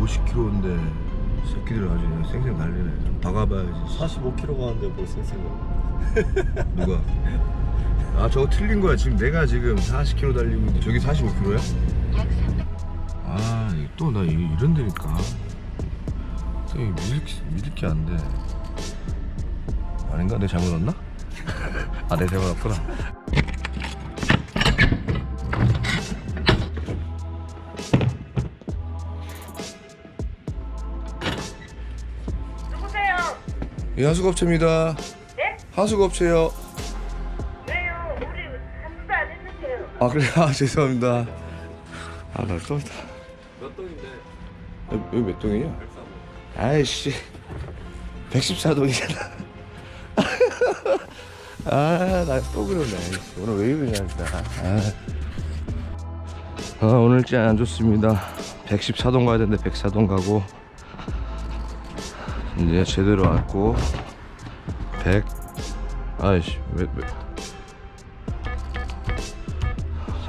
50kg인데 새끼들 아주 그냥 쌩쌩 달리네. 좀 박아봐야지. 45kg 가는데 뭘 쌩쌩거려. 누가? 아 저거 틀린 거야. 지금 내가 지금 40kg 달리고 있는데 저기 45kg야? 아 또 나 이런 데니까 믿을 게 안 돼. 아닌가? 내가 잘못 왔나? 아 내가 잘못 왔구나. 누구세요? 예, 하수구업체입니다. 네? 하수구업체요. 왜요? 우리 한도 안 했는데요. 아 그래? 아 죄송합니다. 아 나 또 몇 동인데? 여기 몇 동이냐? 아이씨 114동이잖아. 아 나 또 그러네. 오늘 왜 이러냐 진짜. 오늘 진짜 안 좋습니다. 114동 가야 되는데 104동 가고 이제 제대로 왔고 100 아이씨 왜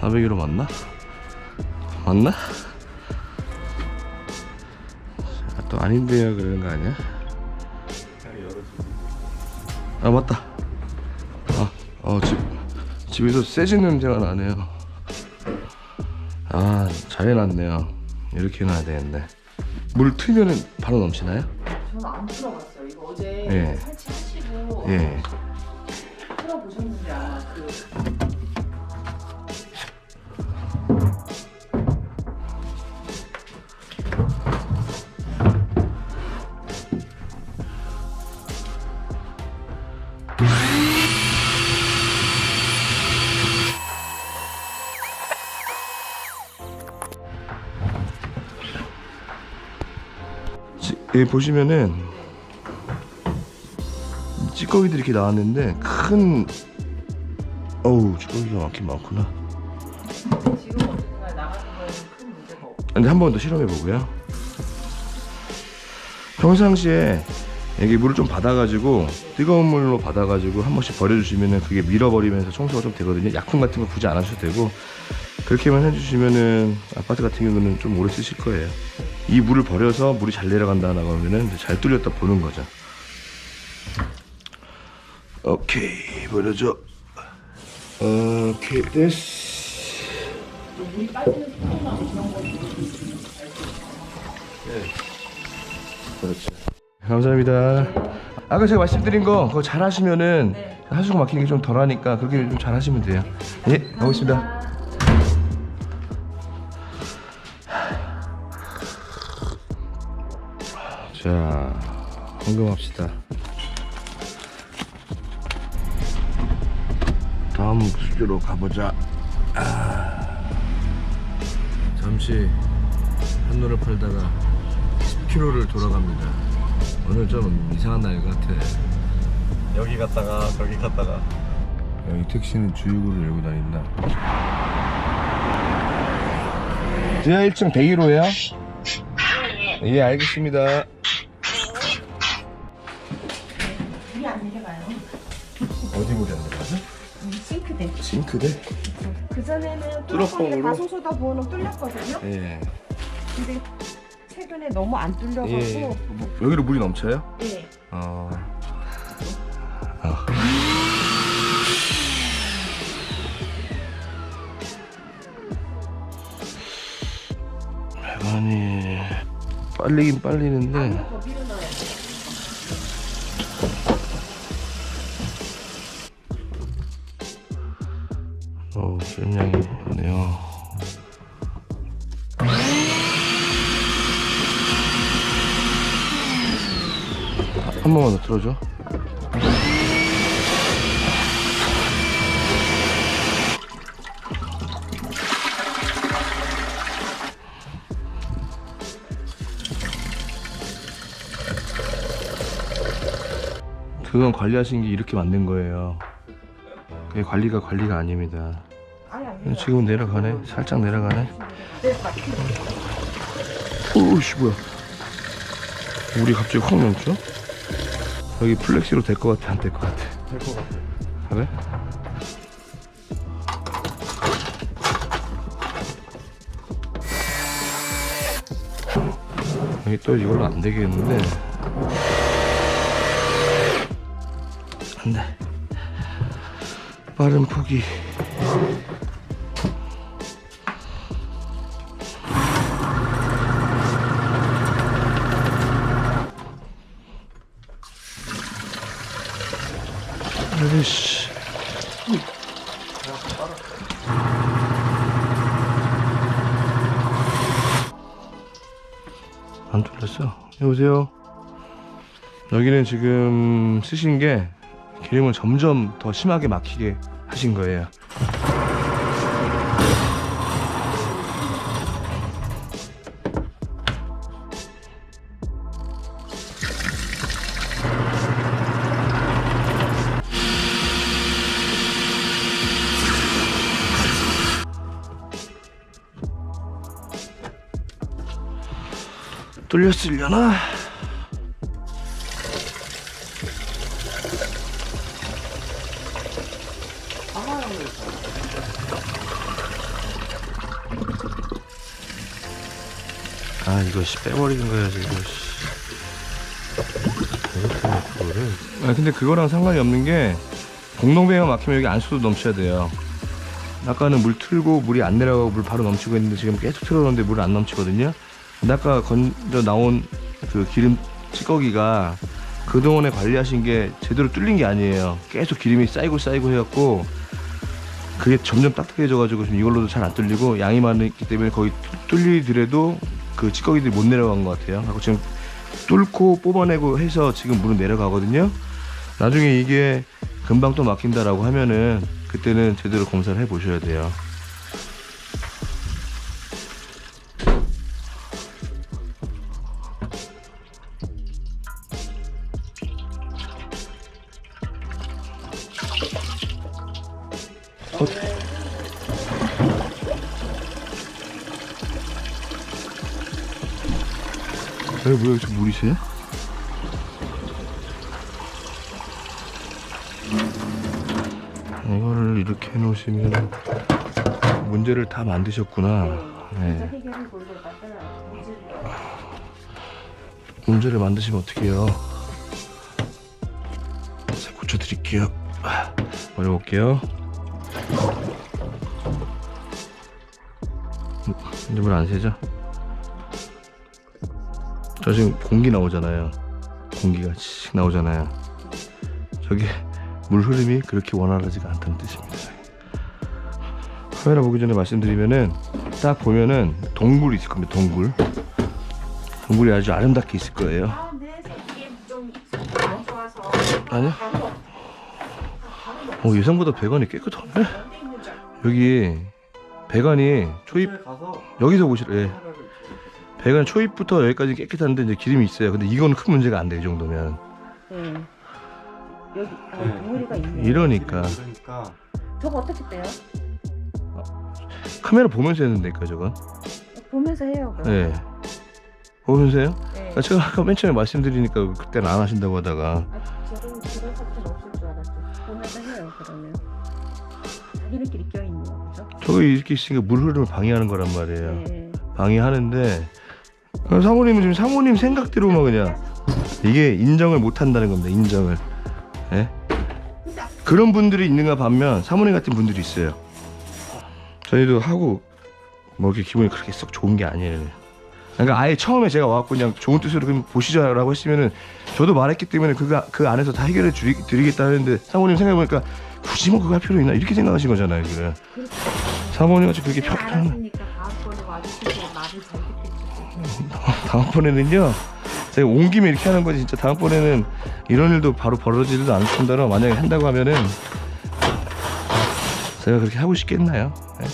401호 맞나? 맞나? 또 아닌데요 그러는 거 아니야? 아 맞다. 집에서 세진 냄새가 나네요. 아 잘 해놨네요. 이렇게 해놔야 되는데 물 틀면은 바로 넘치나요? 저는 안 풀어봤어요. 이거 어제 예. 설치하시고 예. 풀어보셨는데 아마 그 여기 보시면은 찌꺼기들이 이렇게 나왔는데 큰 어우 찌꺼기가 많긴 많구나. 지금 어쨌든 나가는 거에는 큰 문제가 없고 근데 한 번 더 실험해 보고요. 평상시에 여기 물을 좀 받아가지고 뜨거운 물로 받아가지고 한 번씩 버려주시면은 그게 밀어버리면서 청소가 좀 되거든요. 약품 같은 거 굳이 안 하셔도 되고 그렇게만 해주시면은 아파트 같은 경우는 좀 오래 쓰실 거예요. 이 물을 버려서 물이 잘 내려간다 그러면은 잘 뚫렸다 보는 거죠. 오케이 버려줘. 오케이 됐어. 물이 빠지는 속도나 그런 거 그렇죠. 감사합니다. 아까 제가 말씀드린 거 그거 잘 하시면은 네. 하수구 막히는 게 좀 덜하니까 그렇게 좀 잘 하시면 돼요. 예, 가고 있습니다. 자, 헌금합시다. 다음 숙제로 가보자. 잠시 한노를 팔다가 10km를 돌아갑니다. 오늘 좀 이상한 날 같아. 여기 갔다가 저기 갔다가. 이 택시는 주유구를 열고 다닌다. 지하 1층 101호예요? 예, 알겠습니다. 물이 안 내려가요. 어디 물이 안 들어가죠? 싱크대. 싱크대? 그전에는 뚜러뻥으로? 뚜러뻥에 가소소다 부어놓으면 뚫렸거든요. 예. 근데 최근에 너무 안 뚫려가고 예. 여기로 물이 넘쳐요? 예. 아니 빨리긴 빨리는데 더 밀어넣어야 돼. 수량이 있네요. 한 번만 더 틀어줘. 그건 관리하신 게 이렇게 만든 거예요. 그게 관리가 아닙니다. 아니 지금은 내려가네. 살짝 내려가네. 오우씨 뭐야. 물이 갑자기 확 넘쳐? 여기 플렉시로 될 것 같아? 안 될 것 같아? 될 것 같아. 그래? 여기 또 이걸로 안 되겠는데. 안 돼. 빠른 포기. 아이씨. 안 뚫렸어. 여보세요. 여기는 지금 쓰신 게 기름을 점점 더 심하게 막히게 하신 거예요. 뚫렸으려나? 아 이거 씨 빼버리는 거야 지금. 그거를. 아 근데 그거랑 상관이 없는 게 공동배가 막히면 여기 안수도 넘쳐야 돼요. 아까는 물 틀고 물이 안 내려가고 물 바로 넘치고 있는데 지금 계속 틀어놓는데 물이 안 넘치거든요. 근데 아까 건져 나온 그 기름 찌꺼기가 그동안에 관리하신 게 제대로 뚫린 게 아니에요. 계속 기름이 쌓이고 해갖고 그게 점점 딱딱해져 가지고 지금 이걸로도 잘 안 뚫리고 양이 많기 때문에 거의 뚫리더라도 그 찌꺼기들이 못 내려간 것 같아요. 하고 지금 뚫고 뽑아내고 해서 지금 물은 내려가거든요. 나중에 이게 금방 또 막힌다라고 하면은 그때는 제대로 검사를 해 보셔야 돼요. 여기 뭐야, 저 물이 새? 이거를 이렇게 해놓으시면 문제를 다 만드셨구나. 네. 해결을 보려다가 문제를 만드시면 어떡해요? 자, 고쳐드릴게요. 버려볼게요. 이제 물 안 새죠? 저 지금 공기 나오잖아요. 공기가 칙 나오잖아요. 저게 물 흐름이 그렇게 원활하지가 않다는 뜻입니다. 카메라 보기 전에 말씀드리면은 딱 보면은 동굴이 있을 겁니다. 동굴이 아주 아름답게 있을 거예요. 가운데 이게 좀 안 좋아서 아니요? 예상보다 배관이 깨끗하네. 여기 배관이 초입 가서 여기서 보시래. 배관 초입부터 여기까지 깨끗한데 이제 기름이 있어요. 근데 이건 큰 문제가 안 돼. 이 정도면. 네. 여기 덩어리가 있네. 이러니까 그러니까 저거 어떻게 떼요? 카메라 보면서 했는데니까 저건. 보면서 해요. 그럼. 네. 보면서 해요? 네. 제가 아까 맨 처음에 말씀드리니까 그때는 안 하신다고 하다가. 저도 그런 사건 없을 줄 알았죠. 보면서 해요. 그러면 자기네끼리 껴있네요. 그죠? 저거 이렇게 있으니까 물 흐름을 방해하는 거란 말이에요. 네. 방해하는데 사모님은 지금 사모님 생각대로만 그냥 이게 인정을 못 한다는 겁니다. 인정을. 예? 그런 분들이 있는가 반면 사모님 같은 분들이 있어요. 저희도 하고 뭐 이렇게 기분이 그렇게 썩 좋은 게 아니에요. 그러니까 아예 처음에 제가 와갖고 그냥 좋은 뜻으로 그럼 보시자라고 했으면은 저도 말했기 때문에 그 안에서 다 해결해 드리겠다 했는데 사모님 생각해보니까 굳이 뭐 그거 할 필요 있나 이렇게 생각하신 거잖아요. 지금 사모님 같이 그렇게 편한. 알았으니까 다음번에 와주시고 말을 잘 듣겠죠. 다음번에는요 제가 온 김에 이렇게 하는 거지. 진짜 다음번에는 이런 일도 바로 벌어지지도 않을 뿐더러 만약에 한다고 하면은 제가 그렇게 하고 싶겠나요? 네?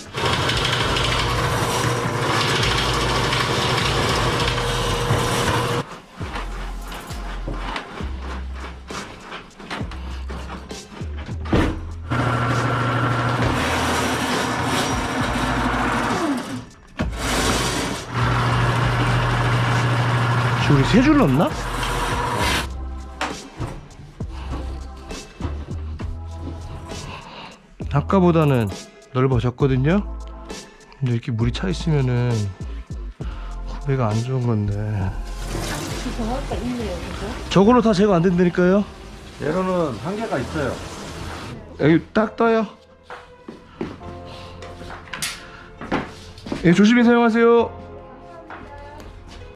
우리 세 줄 넣었나? 아까보다는 넓어졌거든요. 근데 이렇게 물이 차 있으면은 구배가 안 좋은 건데 혹시 정화가 있네요, 그죠? 저걸로 다 제거 안 된다니까요. 얘로는 한계가 있어요. 여기 딱 떠요. 예, 조심히 사용하세요.